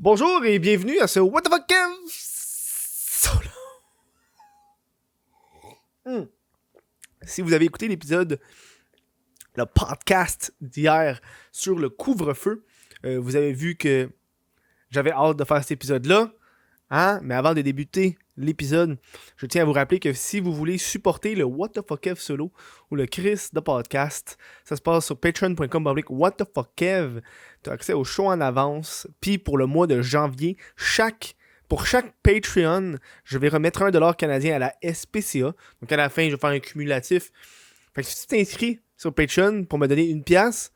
Bonjour et bienvenue à ce What the fuck Kev Solo. Si vous avez écouté l'épisode, le podcast d'hier sur le couvre-feu, vous avez vu que j'avais hâte de faire cet épisode-là. Hein? Mais avant de débuter l'épisode, je tiens à vous rappeler que si vous voulez supporter le What the fuck Kev Solo ou le Chris de podcast, ça se passe sur patreon.com/What the fuck Kev. Tu as accès au show en avance. Puis pour le mois de janvier, pour chaque Patreon, je vais remettre $1 canadien à la SPCA. Donc à la fin, je vais faire un cumulatif. Fait que si tu t'inscris sur Patreon pour me donner une pièce,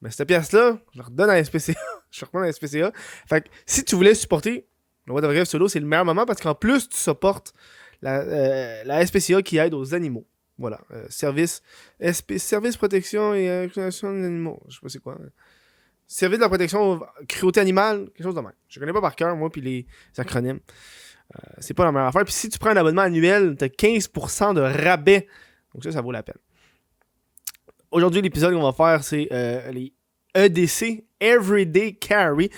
ben cette pièce-là, je la redonne à la SPCA. Je redonne à la SPCA. Fait que si tu voulais supporter le What the fuck Kev Solo, c'est le meilleur moment parce qu'en plus, tu supportes la SPCA qui aide aux animaux. Voilà. Service protection et création des animaux. Je sais pas c'est quoi. Service de la protection cruauté animale, quelque chose de même. Je connais pas par cœur, moi, puis les acronymes. C'est pas la meilleure affaire. Puis si tu prends un abonnement annuel, t'as 15% de rabais. Donc ça vaut la peine. Aujourd'hui, l'épisode qu'on va faire, c'est les EDC, Everyday Carry.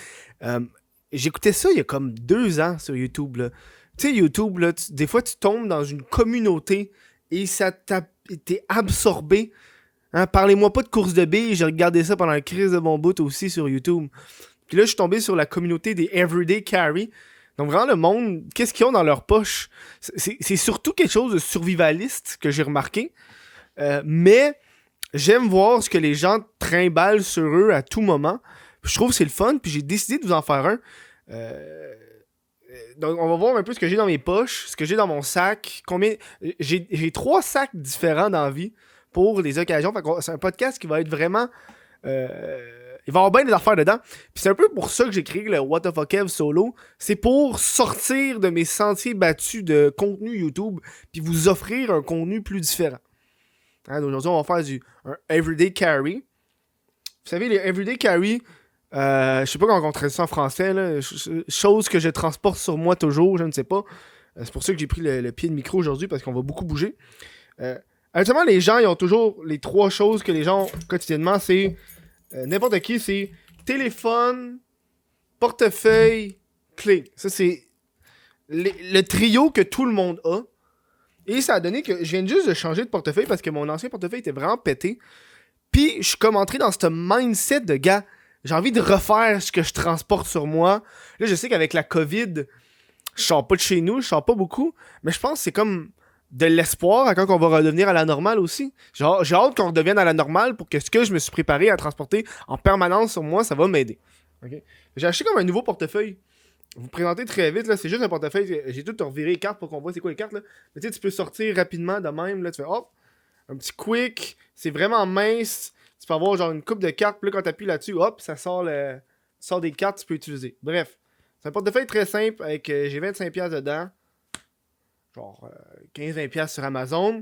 J'écoutais ça il y a comme 2 ans sur YouTube. Tu sais, YouTube, là, des fois, tu tombes dans une communauté et ça t'a été absorbé. Hein, parlez-moi pas de course de billes, j'ai regardé ça pendant la crise de mon bout aussi sur YouTube. Puis là, je suis tombé sur la communauté des Everyday Carry. Donc vraiment, le monde, qu'est-ce qu'ils ont dans leur poche? C'est surtout quelque chose de survivaliste que j'ai remarqué. Mais j'aime voir ce que les gens trimballent sur eux à tout moment. Puis je trouve que c'est le fun, puis j'ai décidé de vous en faire un. Donc on va voir un peu ce que j'ai dans mes poches, ce que j'ai dans mon sac. J'ai 3 sacs différents dans la vie pour des occasions. Fait que c'est un podcast qui va être vraiment... il va y avoir bien des affaires dedans. Puis c'est un peu pour ça que j'ai créé le What the fuck Kev Solo. C'est pour sortir de mes sentiers battus de contenu YouTube puis vous offrir un contenu plus différent. Hein, aujourd'hui, on va faire un Everyday Carry. Vous savez, les Everyday Carry... je sais pas comment on traduit ça en français, là. Chose que je transporte sur moi toujours, je ne sais pas. C'est pour ça que j'ai pris le pied de micro aujourd'hui, parce qu'on va beaucoup bouger. Actuellement, les gens, ils ont toujours les 3 choses que les gens ont quotidiennement. C'est n'importe qui, c'est téléphone, portefeuille, clé. Ça, c'est le trio que tout le monde a. Et ça a donné que je viens juste de changer de portefeuille parce que mon ancien portefeuille était vraiment pété. Puis, je suis comme entré dans ce mindset de gars. J'ai envie de refaire ce que je transporte sur moi. Là, je sais qu'avec la COVID, je sors pas de chez nous, je sors pas beaucoup. Mais je pense que c'est comme de l'espoir à quand on va redevenir à la normale aussi. Genre, j'ai hâte qu'on redevienne à la normale pour que ce que je me suis préparé à transporter en permanence sur moi, ça va m'aider. Okay? J'ai acheté comme un nouveau portefeuille. Vous présentez très vite, là, c'est juste un portefeuille. J'ai tout reviré les cartes pour qu'on voit c'est quoi les cartes. Là. Mais tu sais, tu peux sortir rapidement de même. Là, tu fais hop, un petit quick. C'est vraiment mince. Tu peux avoir genre une coupe de cartes, puis là, quand tu appuies là-dessus, hop, ça sort des cartes que tu peux utiliser. Bref, c'est un portefeuille très simple avec j'ai 25$ dedans. Genre 15-20$ sur Amazon.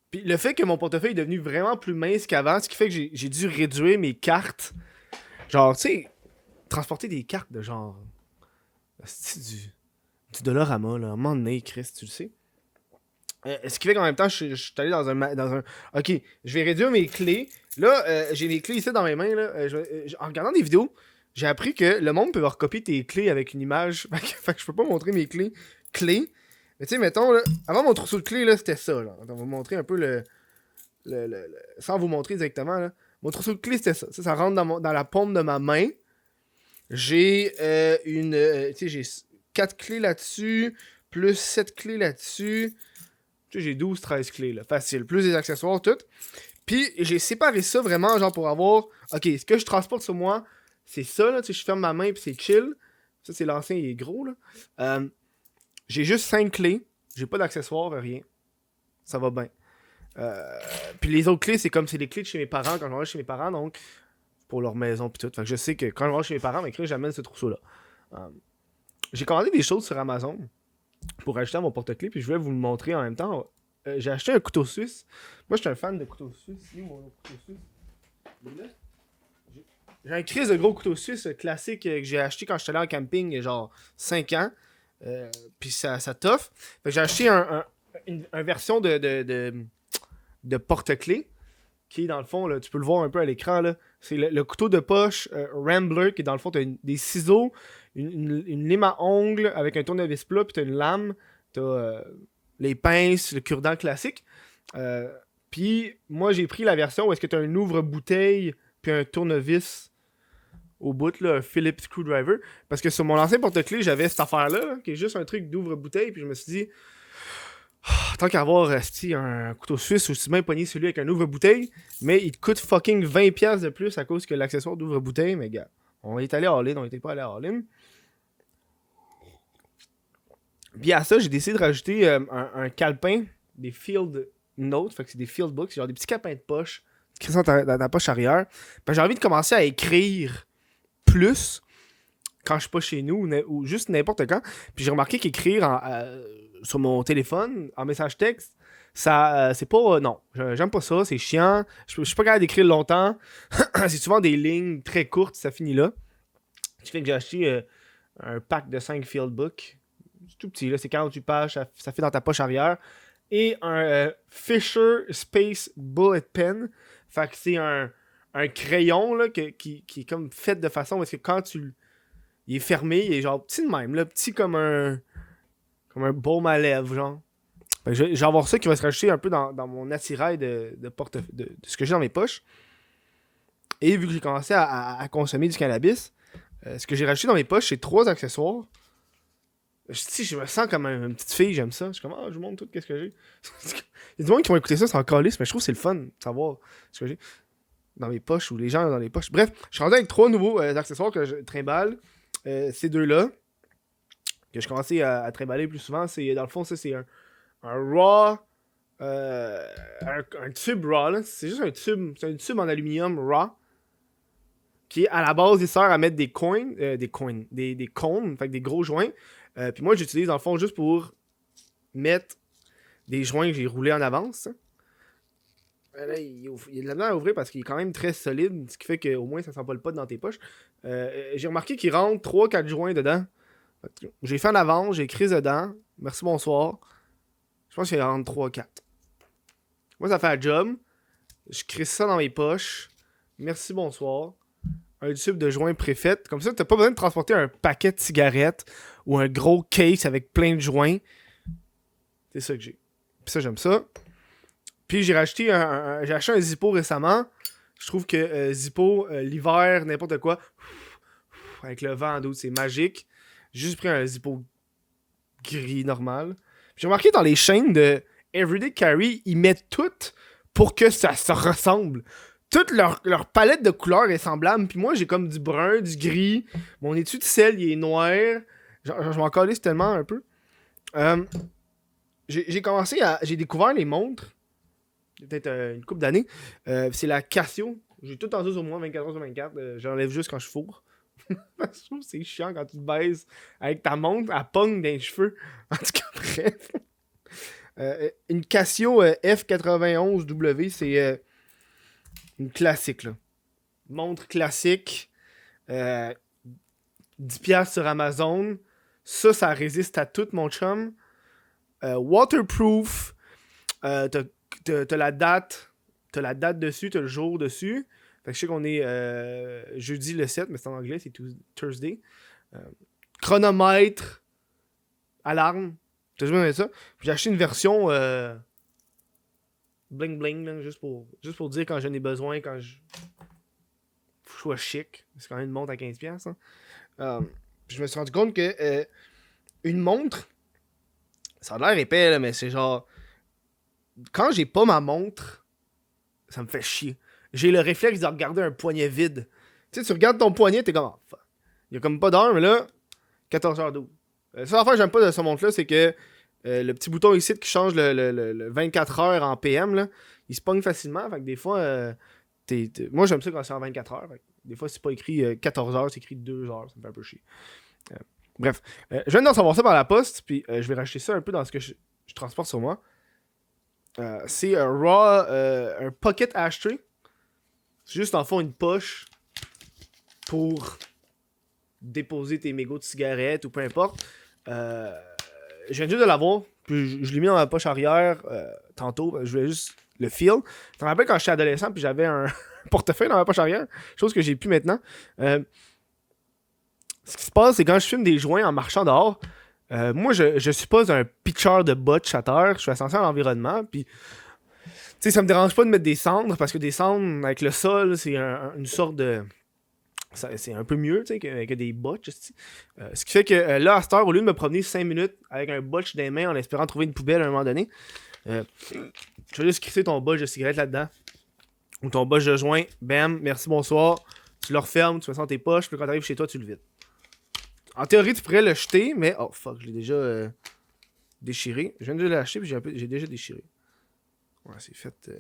Puis le fait que mon portefeuille est devenu vraiment plus mince qu'avant, ce qui fait que j'ai dû réduire mes cartes. Genre, tu sais, transporter des cartes de genre. C'est du Dollarama, là. À un moment donné, Chris, tu le sais. Ce qui fait qu'en même temps, je suis allé dans un. Ok, je vais réduire mes clés. Là, j'ai mes clés ici dans mes mains. Là. En regardant des vidéos, j'ai appris que le monde peut recopier tes clés avec une image. Fait que je peux pas montrer mes clés. Mais tu sais, mettons, là, avant mon trousseau de clés, là, c'était ça. Là. On va vous montrer un peu sans vous montrer exactement. Là. Mon trousseau de clés, c'était ça. Ça rentre dans la paume de ma main. J'ai tu sais, j'ai 4 clés là-dessus, plus 7 clés là-dessus. Tu sais, j'ai 12-13 clés, là, facile. Plus des accessoires, tout. Puis, j'ai séparé ça vraiment, genre, pour avoir... Ok, ce que je transporte sur moi, c'est ça, là. Tu sais, je ferme ma main, puis c'est chill. Ça, c'est l'ancien, il est gros, là. J'ai juste 5 clés. J'ai pas d'accessoires, rien. Ça va bien. Puis les autres clés, c'est comme c'est les clés de chez mes parents, quand je vais chez mes parents, donc, pour leur maison, puis tout. Fait que je sais que quand je vais chez mes parents, j'amène ce trousseau-là. J'ai commandé des choses sur Amazon pour acheter à mon porte-clés, puis je voulais vous le montrer en même temps. J'ai acheté un couteau suisse. Moi, je suis un fan de couteau suisse. C'est où mon couteau suisse? Là, j'ai un crise de gros couteau suisse classique que j'ai acheté quand j'étais allé en camping il y a genre 5 ans. Puis ça t'offre. Fait que j'ai acheté une version de porte-clés qui est dans le fond, là, tu peux le voir un peu à l'écran, là. C'est le couteau de poche Rambler, qui est dans le fond, t'as des ciseaux, une lime à ongles avec un tournevis plat, puis t'as une lame, t'as les pinces, le cure-dent classique. Puis moi, j'ai pris la version où est-ce que t'as un ouvre-bouteille, puis un tournevis au bout, là, un Phillips screwdriver. Parce que sur mon ancien porte-clés, j'avais cette affaire-là, là, qui est juste un truc d'ouvre-bouteille, puis je me suis dit, tant qu'à avoir un couteau suisse, aussi bien pogné celui avec un ouvre-bouteille, mais il te coûte fucking 20$ de plus à cause que l'accessoire d'ouvre-bouteille, mais gars, on est allé à All-In, on était pas allé à All-In. Puis à ça, j'ai décidé de rajouter un calepin, des Field Notes, fait que c'est des Field Books, genre des petits calepins de poche, qui sont dans ta poche arrière. J'ai envie de commencer à écrire plus quand je suis pas chez nous ou juste n'importe quand. Puis j'ai remarqué qu'écrire sur mon téléphone, en message texte, ça c'est pas. Non, j'aime pas ça, c'est chiant. Je suis pas capable d'écrire longtemps. C'est souvent des lignes très courtes, ça finit là. Ce qui fait que j'ai acheté un pack de 5 Fieldbook. C'est tout petit, là, c'est 48 pages, ça fait dans ta poche arrière. Et un Fisher Space Bullet Pen. Fait que c'est un crayon là, qui est comme fait de façon parce que quand il est fermé, il est genre petit de même, là, petit comme un baume à lèvres, genre. Fait que je vais avoir ça qui va se rajouter un peu dans mon attirail de ce que j'ai dans mes poches. Et vu que j'ai commencé à consommer du cannabis, ce que j'ai rajouté dans mes poches, c'est 3 accessoires. Je me sens comme une petite fille, j'aime ça. Je suis comme, je vous montre tout, qu'est-ce que j'ai. Il y a du monde qui vont écouter ça sans calice, mais je trouve que c'est le fun de savoir ce que j'ai dans mes poches ou les gens dans les poches. Bref, je suis rendu avec 3 nouveaux accessoires que je trimballe. Ces deux-là, que je commençais à trimballer plus souvent, c'est dans le fond, ça c'est un raw, un tube raw, là. C'est juste un tube, c'est un tube en aluminium raw, qui à la base il sert à mettre des cônes, fait que des gros joints. Puis moi j'utilise dans le fond juste pour mettre des joints que j'ai roulés en avance. Là, il y a de la misère à ouvrir parce qu'il est quand même très solide, ce qui fait qu'au moins ça sent pas le pot dans tes poches. J'ai remarqué qu'il rentre 3-4 joints dedans. J'ai fait en avance, j'ai écrit dedans. Merci, bonsoir. Je pense qu'il rentre 3-4. Moi, ça fait un job. Je crée ça dans mes poches. Merci, bonsoir. Un tube de joints préfet. Comme ça, t'as pas besoin de transporter un paquet de cigarettes ou un gros case avec plein de joints. C'est ça que j'ai. Puis ça, j'aime ça. Puis j'ai acheté un Zippo récemment. Je trouve que Zippo, l'hiver, n'importe quoi, avec le vent en doute, c'est magique. J'ai juste pris un Zippo gris normal. J'ai remarqué dans les chaînes de Everyday Carry, ils mettent tout pour que ça se ressemble. Toute leur palette de couleurs est semblable. Puis moi, j'ai comme du brun, du gris. Mon étui de sel, il est noir. Je m'en calisse tellement un peu. J'ai découvert les montres. Peut-être une couple d'années. C'est la Casio. J'ai tout en sur moi, 24h/24. J'enlève juste quand je fourre. Je trouve que c'est chiant quand tu te baises avec ta montre, elle pogne dans les cheveux. En tout cas, bref. Une Casio F91W, c'est une classique, là. Montre classique. 10$ sur Amazon. Ça résiste à tout, mon chum. Waterproof. T'as la date. T'as la date dessus, t'as le jour dessus. Fait que je sais qu'on est jeudi le 7, mais c'est en anglais, c'est Thursday. Chronomètre. Alarme. T'as juste besoin de ça. Puis j'ai acheté une version bling bling, là, juste pour dire quand j'en ai besoin, quand je sois chic. C'est quand même une montre à 15$. Hein. Je me suis rendu compte que une montre, ça a l'air épais, là, mais c'est genre... Quand j'ai pas ma montre, ça me fait chier. J'ai le réflexe de regarder un poignet vide. Tu sais, tu regardes ton poignet, t'es comme... fuck. Il y a comme pas d'heure, mais là, 14h12. La seule affaire que j'aime pas de ce montre-là, c'est que le petit bouton ici qui change le 24h en PM, là, il se pogne facilement. Fait que des fois, moi j'aime ça quand c'est en 24h. Des fois, c'est pas écrit 14h, c'est écrit 2h. Ça me fait un peu chier. Bref, je viens de recevoir ça par la poste, puis je vais racheter ça un peu dans ce que je transporte sur moi. C'est un raw, un pocket ashtray. C'est juste en fond une poche pour déposer tes mégots de cigarettes ou peu importe. Je viens juste de l'avoir, puis je l'ai mis dans ma poche arrière tantôt. Je voulais juste le feel. Je me rappelle quand j'étais adolescent, puis j'avais portefeuille dans ma poche arrière, chose que j'ai plus maintenant. Ce qui se passe, c'est quand je fume des joints en marchant dehors, moi, je suis pas un pitcher de botch à terre, je suis attention à l'environnement, puis, tu sais, ça me dérange pas de mettre des cendres, parce que des cendres, avec le sol, c'est une sorte de... C'est un peu mieux, tu sais, que des botches, ce qui fait que, là, à cette heure, au lieu de me promener 5 minutes avec un botch dans les mains en espérant trouver une poubelle à un moment donné, tu vas juste crisser ton botch de cigarette là-dedans, ou ton botch de joint, bam, merci, bonsoir, tu le refermes, tu mets ça dans tes poches, puis quand t'arrives chez toi, tu le vides. En théorie, tu pourrais le jeter, mais... Oh, fuck, je l'ai déjà déchiré. Je viens de l'acheter, puis j'ai déjà déchiré. Ouais, c'est fait...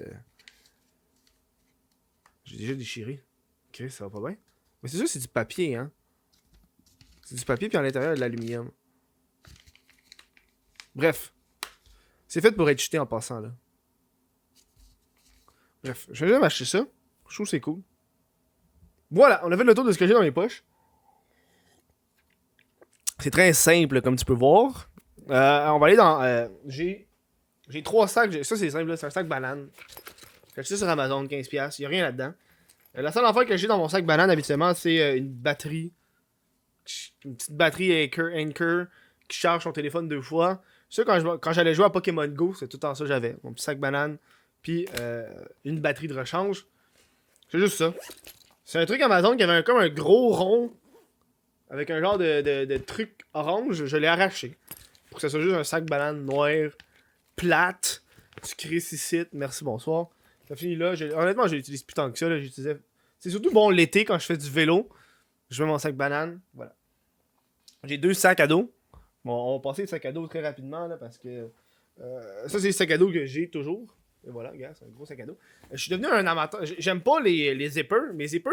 J'ai déjà déchiré. Ok, ça va pas bien. Mais c'est sûr, c'est du papier, hein. C'est du papier, puis à l'intérieur, il y a de l'aluminium. Bref. C'est fait pour être jeté en passant, là. Bref, je vais déjà m'acheter ça. Je trouve que c'est cool. Voilà, on a fait le tour de ce que j'ai dans mes poches. C'est très simple, comme tu peux voir. On va aller dans... j'ai 3 sacs. Ça, c'est simple, là. C'est un sac banane. J'ai acheté sur Amazon, 15$. Il n'y a rien là-dedans. La seule affaire que j'ai dans mon sac banane, habituellement, c'est une batterie. Une petite batterie Anchor qui charge son téléphone 2 fois. Ça, quand j'allais jouer à Pokémon Go, c'est tout le temps ça que j'avais. Mon petit sac banane. Puis une batterie de rechange. C'est juste ça. C'est un truc Amazon qui avait comme un gros rond avec un genre de truc orange. Je l'ai arraché. Pour que ça soit juste un sac banane noir, plate. Tu crées 6 sites. Merci, bonsoir. Ça finit là. Honnêtement, je l'utilise plus tant que ça. Là. C'est surtout bon l'été quand je fais du vélo. Je mets mon sac banane. Voilà. J'ai 2 sacs à dos. Bon, on va passer le sac à dos très rapidement là, parce que ça, c'est le sac à dos que j'ai toujours. Et voilà, regarde, c'est un gros sac à dos. Je suis devenu un amateur. J'aime pas les zippers. Mes zippers,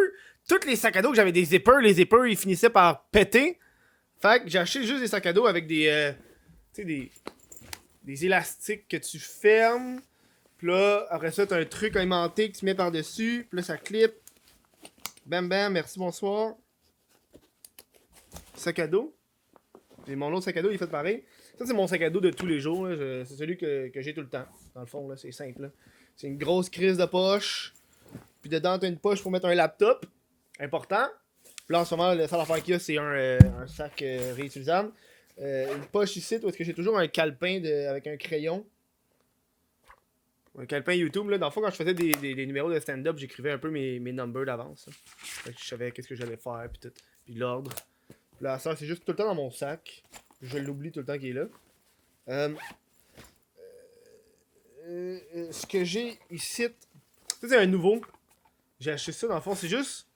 tous les sacs à dos que j'avais des zippers, les zippers ils finissaient par péter. Fait que j'ai acheté juste des sacs à dos avec des. Tu sais, des élastiques que tu fermes. Puis là, après ça, t'as un truc aimanté que tu mets par-dessus. Puis là, ça clip. Bam bam, merci, bonsoir. Sac à dos. Et mon autre sac à dos, il est fait pareil. Ça, c'est mon sac à dos de tous les jours. C'est celui que j'ai tout le temps. Dans le fond, là, c'est simple. Là. C'est une grosse crise de poche. Puis dedans, t'as une poche pour mettre un laptop. Important. Puis là, en ce moment, la seule affaire qu'il y a, c'est un sac réutilisable. Une poche ici, où est-ce que j'ai toujours un calepin avec un crayon. Un calepin YouTube. Là. Dans le fond, quand je faisais des numéros de stand-up, j'écrivais un peu mes numbers d'avance. Fait que je savais qu'est-ce que j'allais faire, puis tout. Puis l'ordre. Là, ça, c'est juste tout le temps dans mon sac. Je l'oublie tout le temps qu'il est là. Ce que j'ai ici, ça c'est un nouveau. J'ai acheté ça dans le fond, c'est juste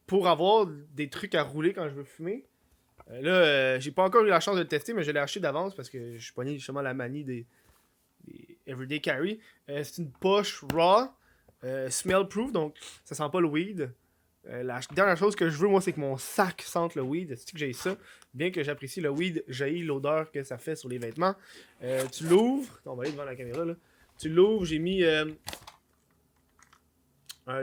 pour avoir des trucs à rouler quand je veux fumer. Là, j'ai pas encore eu la chance de le tester, mais je l'ai acheté d'avance parce que je suis pogné justement la manie des Everyday Carry. C'est une poche raw, smell proof, donc ça sent pas le weed. La dernière chose que je veux, moi, c'est que mon sac sente le weed. C'est que j'ai ça. Bien que j'apprécie le weed, j'ai l'odeur que ça fait sur les vêtements. Tu l'ouvres. On va aller devant la caméra, là. Tu l'ouvres, j'ai mis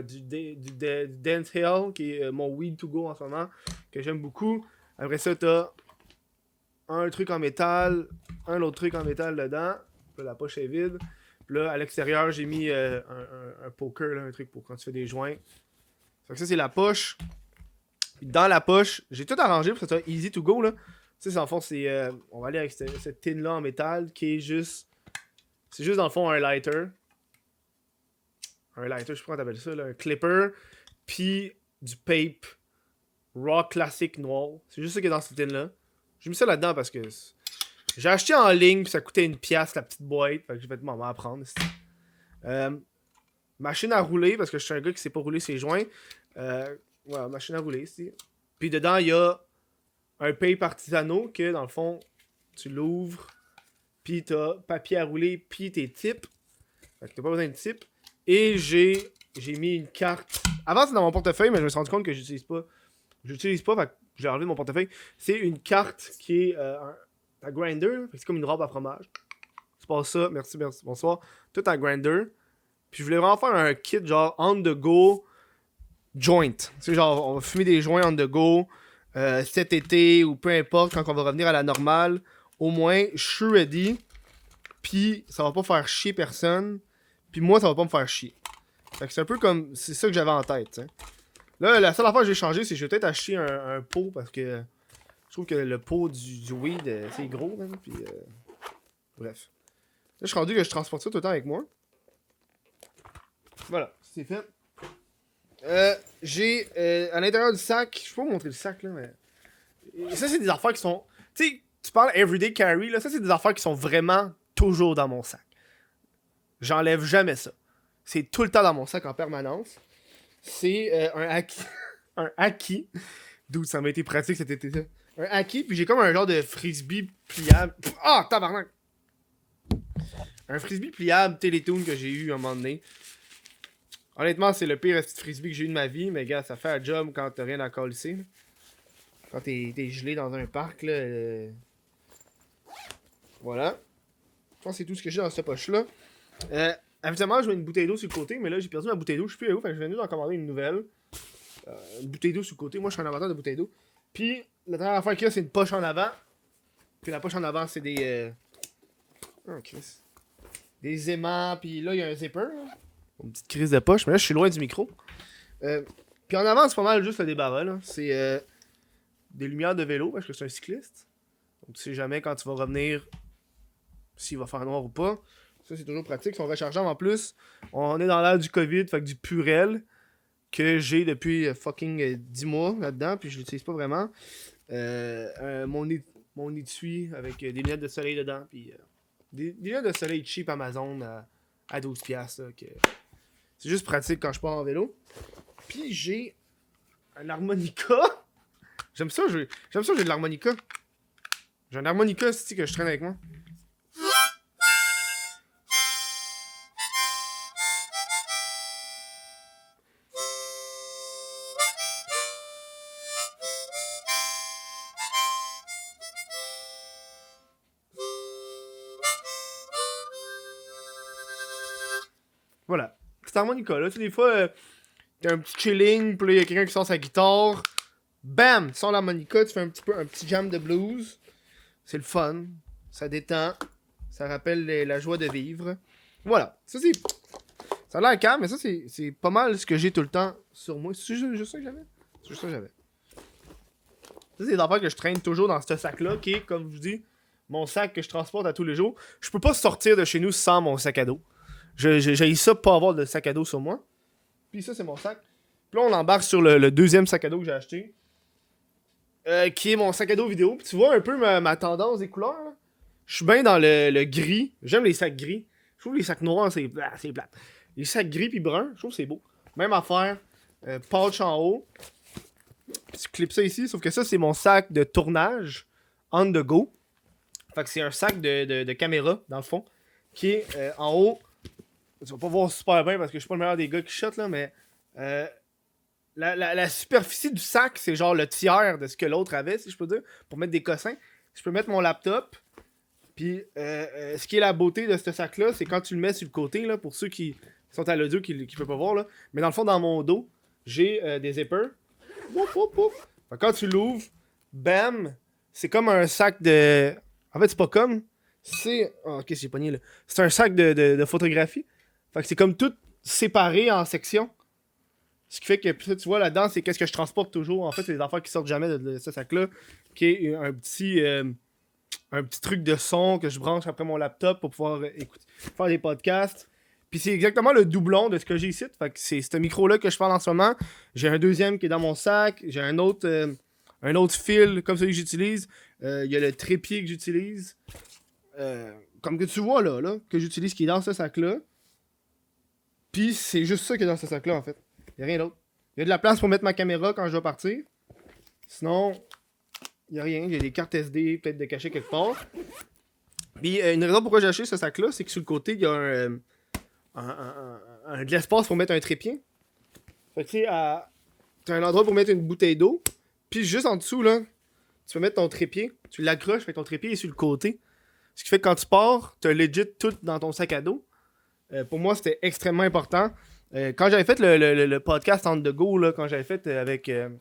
du Dance Hill, qui est mon weed to go en ce moment, que j'aime beaucoup. Après ça, t'as un truc en métal, un autre truc en métal dedans. Là, la poche est vide. Puis là, à l'extérieur, j'ai mis un poker, là, un truc pour quand tu fais des joints. Fait que ça, c'est la poche. Puis dans la poche, j'ai tout arrangé pour que ça soit easy to go, là. Tu sais, en fond, c'est... on va aller avec cette tin-là en métal qui est juste... C'est juste, dans le fond, un lighter. Un lighter, je sais pas comment t'appelles ça, là. Un clipper. Puis du pape. Raw classique noir. C'est juste ça qui est dans cette tin-là. J'ai mis ça là-dedans parce que... J'ai acheté en ligne, puis ça coûtait 1$, la petite boîte. Fait que j'ai fait maman à prendre. Machine à rouler, parce que je suis un gars qui sait pas rouler ses joints. Ouais, machine à rouler ici. Puis dedans, il y a un pape artisanaux que, dans le fond, tu l'ouvres. Puis t'as papier à rouler, puis tes types. Fait que t'as pas besoin de types. Et j'ai mis une carte. Avant, c'était dans mon portefeuille, mais je me suis rendu compte que j'utilise pas. Fait que j'ai enlevé de mon portefeuille. C'est une carte qui est un grinder. C'est comme une robe à fromage. Tu passes ça, merci, bonsoir. Tout en grinder. Puis je voulais vraiment faire un kit genre on the go joint. Tu sais, genre, on va fumer des joints on the go cet été ou peu importe, quand on va revenir à la normale. Au moins, je suis ready. Puis ça va pas faire chier personne. Puis moi, ça va pas me faire chier. Fait que c'est un peu comme... C'est ça que j'avais en tête, t'sais. Là, la seule affaire que j'ai changé, c'est que je vais peut-être acheter un pot parce que je trouve que le pot du weed, c'est gros, même. Puis, bref. Là, je suis rendu que je transporte ça tout le temps avec moi. Voilà, c'est fait. J'ai à l'intérieur du sac, je peux vous montrer le sac là, mais. Et ça, c'est des affaires qui sont. Tu sais, tu parles everyday carry, là, ça, c'est des affaires qui sont vraiment toujours dans mon sac. J'enlève jamais ça. C'est tout le temps dans mon sac en permanence. C'est un haki. Un haki. D'où ça m'a été pratique cet été-là. Un haki, puis j'ai comme un genre de frisbee pliable. Ah, tabarnak! Un frisbee pliable Télétoon que j'ai eu à un moment donné. Honnêtement, c'est le pire petit frisbee que j'ai eu de ma vie, mais gars, ça fait un job quand t'as rien à coller. Quand t'es gelé dans un parc, là. Voilà. Je pense que c'est tout ce que j'ai dans cette poche-là. Évidemment, je mets une bouteille d'eau sur le côté, mais là, j'ai perdu ma bouteille d'eau. Je suis plus à où, fait que je viens juste d'en commander une nouvelle. Une bouteille d'eau sur le côté. Moi, je suis un amateur de bouteille d'eau. Puis, la dernière affaire qu'il y a, c'est une poche en avant. Puis la poche en avant, c'est des... Oh, Chris. Des aimants, puis là, il y a un zipper. Là. Une petite crise de poche, mais là, je suis loin du micro. Puis en avant, c'est pas mal juste le débarras, là. C'est des lumières de vélo, parce que je suis un cycliste. Donc, tu sais jamais quand tu vas revenir s'il va faire noir ou pas. Ça, c'est toujours pratique. Ils sont rechargeables en plus. On est dans l'ère du COVID, fait que du Purel que j'ai depuis fucking 10 mois là-dedans, puis je l'utilise pas vraiment. Mon étui avec des lunettes de soleil dedans, puis des lunettes de soleil cheap Amazon à 12$. Là, que... C'est juste pratique quand je pars en vélo. Puis j'ai un harmonica. J'aime ça, j'ai de l'harmonica. J'ai un harmonica que je traîne avec moi. Voilà. Cet harmonica là, tu sais, des fois, t'as un petit chilling, puis là, il y a quelqu'un qui sort sa guitare. Bam! Tu sors l'harmonica, tu fais un petit jam de blues. C'est le fun. Ça détend. Ça rappelle la joie de vivre. Voilà. Ça, c'est... Ça a l'air calme, mais ça, c'est pas mal ce que j'ai tout le temps sur moi. C'est juste ça que j'avais? C'est juste ça que j'avais. Ça, c'est des affaires que je traîne toujours dans ce sac-là, qui est, comme je vous dis, mon sac que je transporte à tous les jours. Je peux pas sortir de chez nous sans mon sac à dos. J'ai ça pour pas avoir de sac à dos sur moi. Puis ça, c'est mon sac. Puis là, on embarque sur le deuxième sac à dos que j'ai acheté. Qui est mon sac à dos vidéo. Puis tu vois un peu ma tendance des couleurs. Là. Je suis bien dans le gris. J'aime les sacs gris. Je trouve les sacs noirs, c'est plat. Les sacs gris puis bruns, je trouve que c'est beau. Même affaire. Pouch en haut. Tu clips ça ici. Sauf que ça, c'est mon sac de tournage. On the go. Fait que c'est un sac de caméra, dans le fond. Qui est en haut. Tu vas pas voir super bien parce que je suis pas le meilleur des gars qui shot là, mais la superficie du sac, c'est genre le tiers de ce que l'autre avait, si je peux dire, pour mettre des cossins. Je peux mettre mon laptop. Puis ce qui est la beauté de ce sac-là, c'est quand tu le mets sur le côté, là, pour ceux qui sont à l'audio qui ne peuvent pas voir, là. Mais dans le fond, dans mon dos, j'ai des zippers. Ouf, ouf, ouf. Fait que quand tu l'ouvres, bam, c'est comme un sac de... En fait, c'est pas comme... C'est... Oh, ok, j'ai pogné, là. C'est un sac de photographie. Fait que c'est comme tout séparé en sections. Ce qui fait que, tu vois, là-dedans, c'est qu'est-ce que je transporte toujours. En fait, c'est des affaires qui sortent jamais de ce sac-là. Qui est un petit truc de son que je branche après mon laptop pour pouvoir faire des podcasts. Puis c'est exactement le doublon de ce que j'ai ici. Fait que c'est ce micro-là que je parle en ce moment. J'ai un deuxième qui est dans mon sac. J'ai un autre fil comme celui que j'utilise. Il y a le trépied que j'utilise. Comme que tu vois là, que j'utilise qui est dans ce sac-là. Puis c'est juste ça qui est dans ce sac-là, en fait. Il n'y a rien d'autre. Il y a de la place pour mettre ma caméra quand je vais partir. Sinon, il n'y a rien. J'ai des cartes SD, peut-être de cacher quelque part. Puis une raison pourquoi j'ai acheté ce sac-là, c'est que sur le côté, il y a de l'espace pour mettre un trépied. Fait que tu sais, t'as un endroit pour mettre une bouteille d'eau. Puis juste en dessous, là, tu peux mettre ton trépied. Tu l'accroches, fait que ton trépied est sur le côté. Ce qui fait que quand tu pars, t'as legit tout dans ton sac à dos. Pour moi, c'était extrêmement important. Quand j'avais fait le podcast On The Go, là, quand j'avais fait avec le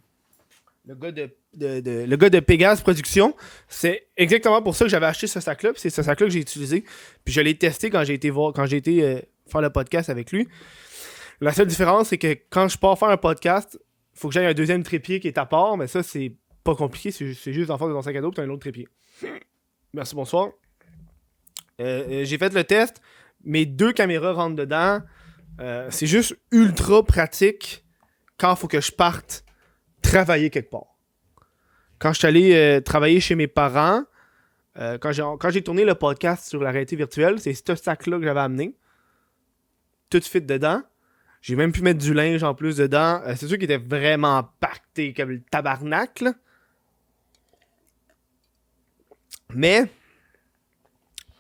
gars de Pégase Productions, c'est exactement pour ça que j'avais acheté ce sac-là. Puis c'est ce sac-là que j'ai utilisé. Puis je l'ai testé quand j'ai été faire le podcast avec lui. La seule différence, c'est que quand je pars faire un podcast, faut que j'aille un deuxième trépied qui est à part, mais ça, c'est pas compliqué, c'est juste en face de ton sac à dos, puis t'as un autre trépied. Merci, bonsoir. J'ai fait le test, mes 2 caméras rentrent dedans. C'est juste ultra pratique quand faut que je parte travailler quelque part. Quand je suis allé travailler chez mes parents, quand j'ai tourné le podcast sur la réalité virtuelle, c'est ce sac-là que j'avais amené. Tout fit dedans. J'ai même pu mettre du linge en plus dedans. C'est sûr qu'il était vraiment pacté comme le tabarnak, là. Mais,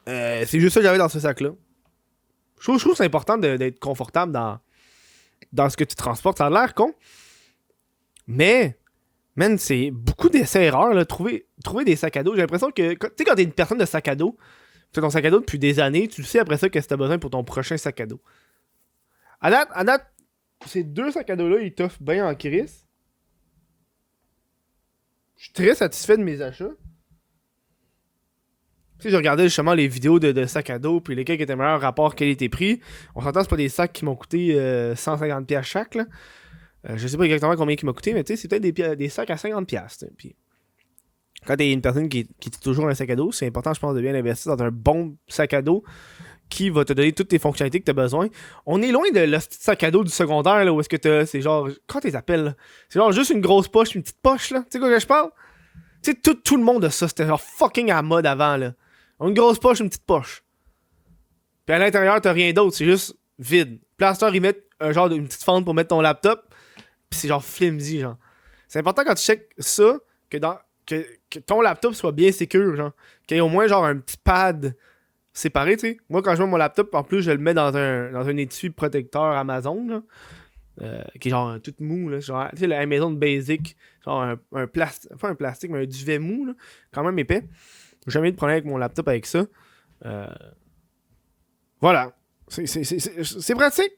c'est juste ça que j'avais dans ce sac-là. Je trouve que c'est important d'être confortable dans ce que tu transportes. Ça a l'air con. Mais, man, c'est beaucoup d'essais-erreurs, là. Trouver des sacs à dos. J'ai l'impression que, tu sais, quand t'es une personne de sac à dos, tu as ton sac à dos depuis des années, tu sais après ça qu'est-ce que t'as besoin pour ton prochain sac à dos. À date, ces 2 sacs à dos-là, ils t'offrent bien en crise. Je suis très satisfait de mes achats. Tu sais, j'ai regardé justement les vidéos de sacs à dos, puis lesquels qui étaient meilleurs rapport qualité-prix. On s'entend, c'est pas des sacs qui m'ont coûté 150$ chaque, là. Je sais pas exactement combien ils m'ont coûté, mais tu sais, c'est peut-être des sacs à 50$. Puis, quand t'es une personne qui est toujours un sac à dos, c'est important, je pense, de bien investir dans un bon sac à dos qui va te donner toutes les fonctionnalités que t'as besoin. On est loin de le sac à dos du secondaire, là, où est-ce que c'est genre... Quand t'es appels, là? C'est genre juste une grosse poche, une petite poche, là. Tu sais quoi que je parle? Tu sais, tout le monde a ça. C'était genre fucking à la mode avant, là. Une grosse poche, une petite poche. Puis à l'intérieur, t'as rien d'autre, c'est juste vide. Plaster, ils mettent un genre d'une petite fente pour mettre ton laptop, puis c'est genre flimsy, genre. C'est important quand tu checkes ça, que ton laptop soit bien sécure, genre. Qu'il y ait au moins genre un petit pad séparé, tu sais. Moi, quand je mets mon laptop, en plus, je le mets dans un étui protecteur Amazon, là. Qui est genre tout mou, là. Genre, tu sais, la maison de Basic, genre un plastique, pas un plastique, mais un duvet mou, là. Quand même épais. J'ai jamais eu de problème avec mon laptop avec ça. Voilà. C'est pratique.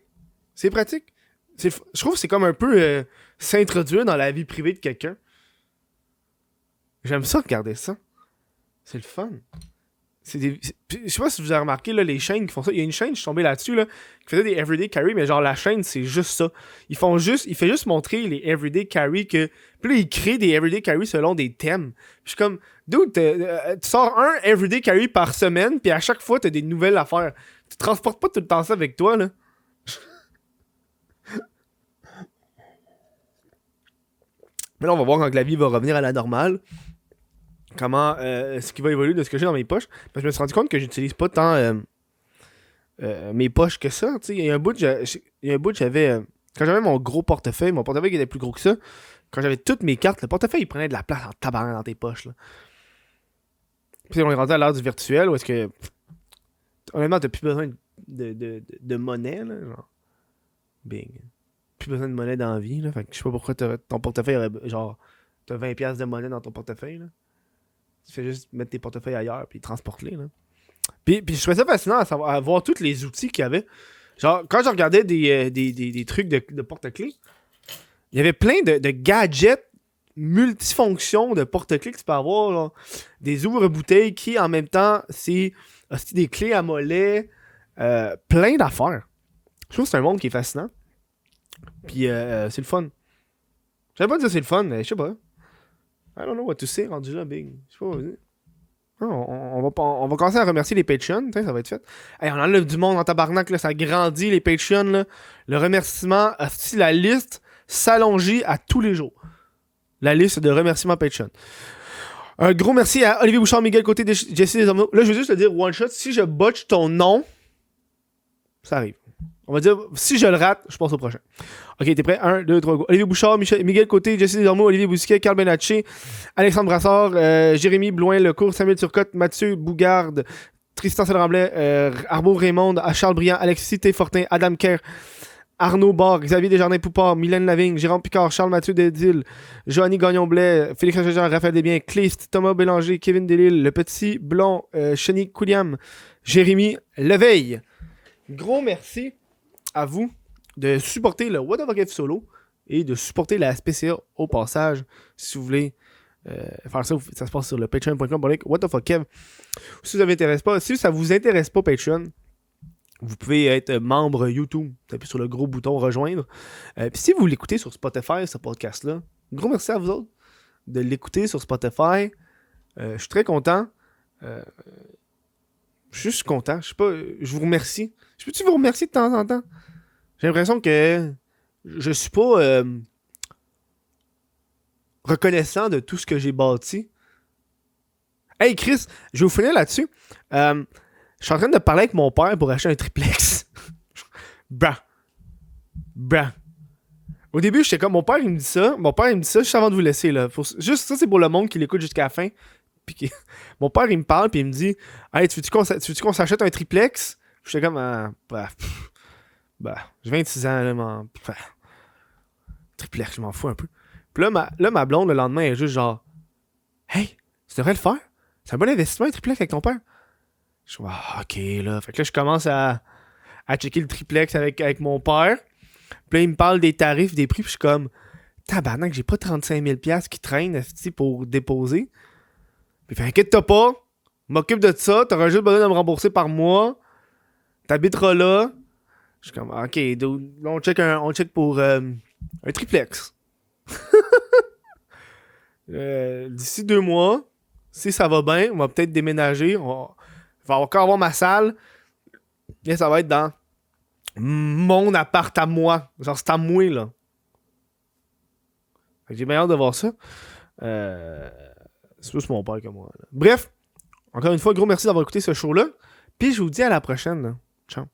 C'est pratique. Je trouve que c'est comme un peu s'introduire dans la vie privée de quelqu'un. J'aime ça, regarder ça. C'est le fun. Je sais pas si vous avez remarqué là, les chaînes qui font ça. Il y a une chaîne, je suis tombé là-dessus, là, qui faisait des everyday carry, mais genre la chaîne, c'est juste ça. Il fait juste montrer les everyday carry que. Puis là, ils créent des everyday carry selon des thèmes. Puis je suis comme, dude, tu sors un everyday carry par semaine, puis à chaque fois, t'as des nouvelles affaires. Tu transportes pas tout le temps ça avec toi, là. Mais là, on va voir quand la vie va revenir à la normale. Comment ce qui va évoluer de ce que j'ai dans mes poches. Parce que je me suis rendu compte que j'utilise pas tant mes poches que ça. Il y a un bout, j'avais. Quand j'avais mon gros portefeuille, mon portefeuille qui était plus gros que ça, quand j'avais toutes mes cartes, le portefeuille il prenait de la place en tabarnak dans tes poches. Là. Puis on est rendu à l'ère du virtuel où est-ce que. Honnêtement, t'as plus besoin de monnaie. Là, genre. Bing. Plus besoin de monnaie dans la vie. Là, fait que je sais pas pourquoi ton portefeuille aurait. Genre, t'as 20$ de monnaie dans ton portefeuille. Là. Tu fais juste mettre tes portefeuilles ailleurs puis transporte-les. Là. Puis je trouvais ça fascinant à voir tous les outils qu'il y avait. Genre, quand je regardais des trucs de porte-clés, il y avait plein de gadgets multifonctions de porte-clés que tu peux avoir. Là. Des ouvre-bouteilles qui, en même temps, c'est aussi des clés à mollet. Plein d'affaires. Je trouve que c'est un monde qui est fascinant. Puis c'est le fun. Je savais pas dire c'est le fun, mais je sais pas. I don't know what to say, rendu là, big. Je sais pas, vas-y. On va commencer à remercier les Patreons, ça va être fait. Hey, on enlève du monde en tabarnak, là, ça grandit les Patreons. Là. Le remerciement, si la liste s'allonge à tous les jours. La liste de remerciements Patreon. Un gros merci à Olivier Bouchard, Miguel Côté, Jesse Desormeaux. Là, je veux juste te dire, one shot, si je botche ton nom, ça arrive. On va dire, si je le rate, je passe au prochain. Ok, t'es prêt? 1, 2, 3, go. Olivier Bouchard, Miguel Côté, Jesse Desormeaux, Olivier Bousquet, Carl Benacci, Alexandre Brassard, Jérémy Blouin Lecourt, Samuel Turcotte, Mathieu Bougarde, Tristan Selramblais, Arbo Raymond, Charles Briand, Alexis T. Fortin, Adam Kerr, Arnaud Barre, Xavier Desjardins-Poupard, Mylène Lavigne, Jérôme Picard, Charles-Mathieu Dedille, Joanny Gagnon-Blais, Félix Rochegère, Raphaël Desbiens, Cleist, Thomas Bélanger, Kevin Delisle, Le Petit Blond, Chenny Couliam, Jérémy Leveille. Gros merci à vous de supporter le What the Fuck solo et de supporter la SPCA au passage. Si vous voulez faire ça, ça se passe sur le patreon.com. What the fuck Kev. Si ça vous intéresse pas, Patreon, Vous pouvez être membre YouTube. Tapez sur le gros bouton rejoindre. Puis si vous l'écoutez sur Spotify, ce podcast-là, gros merci à vous autres de l'écouter sur Spotify. Je suis très content. Je suis juste content. Je sais pas, je vous remercie. Je peux-tu vous remercier de temps en temps? J'ai l'impression que je suis pas reconnaissant de tout ce que j'ai bâti. Hey Chris, je vais vous finir là-dessus. Je suis en train de parler avec mon père pour acheter un triplex. Bah. Au début, j'étais comme, mon père, il me dit ça. Mon père, il me dit ça juste avant de vous laisser, là. Juste ça, c'est pour le monde qui l'écoute jusqu'à la fin. Puis mon père, il me parle, puis il me dit, hey, tu veux-tu qu'on s'achète un triplex? J'étais comme, j'ai 26 ans, là, triplex, je m'en fous un peu. Puis là, ma blonde, le lendemain, elle est juste genre, hey, tu devrais le faire. C'est un bon investissement, un triplex avec ton père. Je suis ok, là. Fait que là, je commence à checker le triplex avec mon père. Puis là, il me parle des tarifs, des prix. Puis je suis comme, tabarnak, j'ai pas 35 000 $ qui traînent pour déposer. Puis il fait, inquiète-toi pas. M'occupe de ça. T'auras juste besoin de me rembourser par mois. T'habiteras là. Je suis comme, ok, dude. Là, on check pour un triplex. D'ici 2 mois, si ça va bien, on va peut-être déménager. On va encore avoir ma salle. Et ça va être dans mon appart à moi. Genre, c'est à moi, là. Fait que j'ai bien hâte de voir ça. C'est plus mon père que moi. Là. Bref, encore une fois, gros merci d'avoir écouté ce show-là. Puis je vous dis à la prochaine. Là. Ciao.